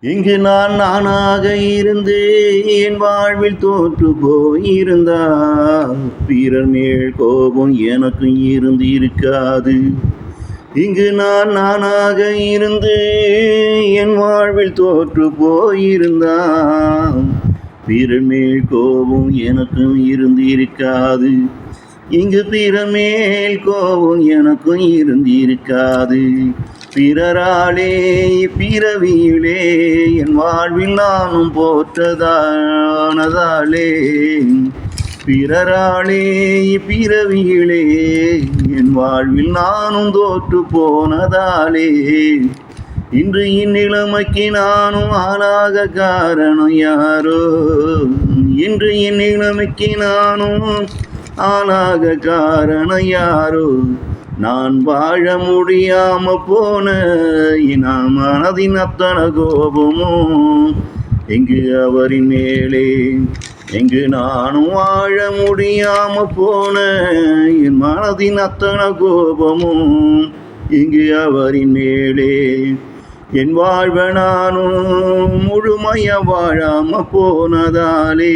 இங்கு நான் நானாக இருந்து என் வாழ்வில் தோற்று போயிருந்தால் பிறர் மேல் கோபம் எனக்கும் இருந்து இருக்காது. இங்கு நான் நானாக இருந்து என் வாழ்வில் தோற்று போயிருந்தால் பிறர் மேல் கோபம் எனக்கும் இருந்து இருக்காது. இங்கு பிறர் மேல் கோபம் எனக்கும் இருந்து இருக்காது. பிறராலே பிறவியிலே என் வாழ்வில் நானும் போற்றதானதாலே, பிறராலே பிறவியிலே என் வாழ்வில் நானும் தோற்று போனதாலே, இன்று இந்நிலைமைக்கு நானும் ஆளாக காரணம் யாரோ, இன்று இந்நிலைமைக்கு நானும் ஆளாக காரணம் யாரோ, நான் வாழ முடியாம போன நான் மனதின் அத்தனை கோபமும் எங்கு அவரின் மேலே, எங்கு நானும் வாழ முடியாம போன என் மனதின் அத்தனை கோபமும் இங்கு அவரின் மேலே. என் வாழ்வ நானும் முழுமைய வாழாம போனதாலே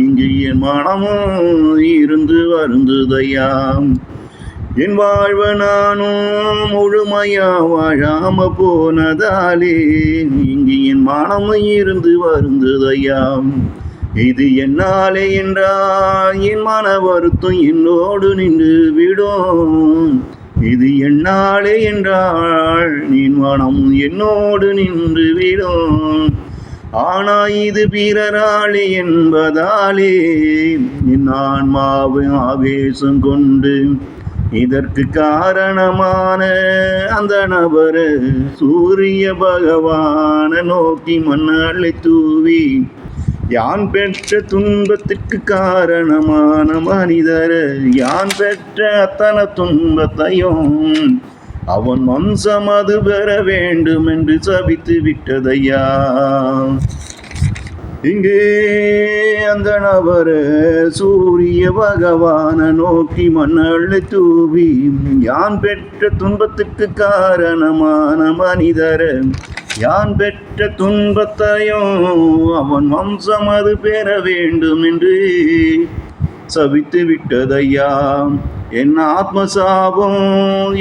இங்கு என் மனமும் இருந்து வருந்துதையாம். என் வாழ்வ நானும் முழுமையா வாழாம போனதாலே இங்கு என் மனமும் இருந்து வருந்துதையாம். இது என்னாலே என்றால் என் மன வருத்தம் என்னோடு நின்று விடும். இது என்னாலே என்றால் என் மனம் என்னோடு நின்று விடும். ஆனா இது பிறராலே என்பதாலே என் ஆன்மாவின் ஆவேசம் கொண்டு இதற்கு காரணமான அந்த நபர் சூரிய பகவான நோக்கி மண்ணாலை தூவி, யான் பெற்ற துன்பத்திற்கு காரணமான மனிதர் யான் பெற்ற அத்தனை துன்பத்தையும் அவன் வம்சம் அது பெற வேண்டும் என்று சபித்து விட்டதையா. இங்கே அந்த நபர் சூரிய பகவான நோக்கி மண்ணை தூவி, யான் பெற்ற துன்பத்துக்கு காரணமான மனிதர் யான் பெற்ற துன்பத்தையும் அவன் வம்சம் அது பெற வேண்டும் என்று சபித்து விட்டதையா. என் ஆத்மசாபம்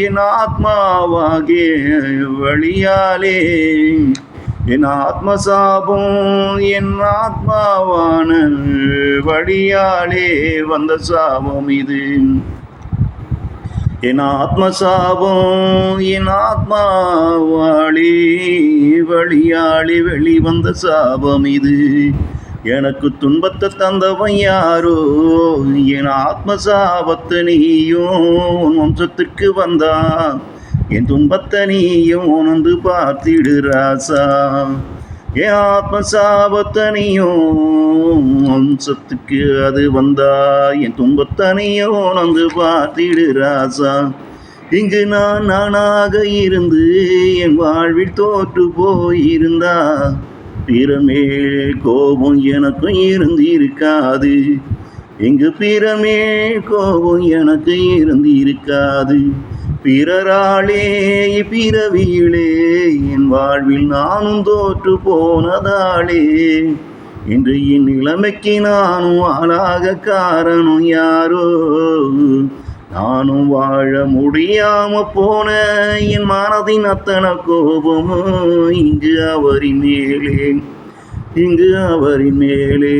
என் ஆத்மாவாகிய வழியாலே, என் ஆத்மசாபம் என் ஆத்மாவான வழியாலே வந்த சாபம் இது. என் ஆத்மசாபம் என் ஆத்மாவாளி வழியாளி வெளிவந்த சாபம் இது. எனக்கு துன்பத்தை தந்தவன் யாரோ, என் ஆத்மசாபத்தை நீயும் உன் வம்சத்திற்கு வந்தா என் துன்பத்தை நீயும் உணர்ந்து பார்த்திடு ராசா. என் ஆத்மசாபத்தை நீயும் வம்சத்துக்கு அது வந்தா என் துன்பத்தை நீயும் உணர்ந்து பார்த்திடு ராசா. இங்கு நான் நானாக இருந்து என் வாழ்வில் தோற்று போயிருந்தா பிறர் மேல் கோபம் எனக்கும் இருந்து இருக்காது. இங்கு பிறர் மேல் கோபம் எனக்கு இருந்து இருக்காது. பிறராலே பிறவியிலே என் வாழ்வில் நானும் தோற்று போனதாலே இன்று என் நிலைமைக்கு நானும் ஆளாக காரணம் யாரோ, நானும் வாழ முடியாம போன என் மனதின் அத்தனை கோபமும் இங்கு அவரின் மேலே, இங்கு அவரின் மேலே.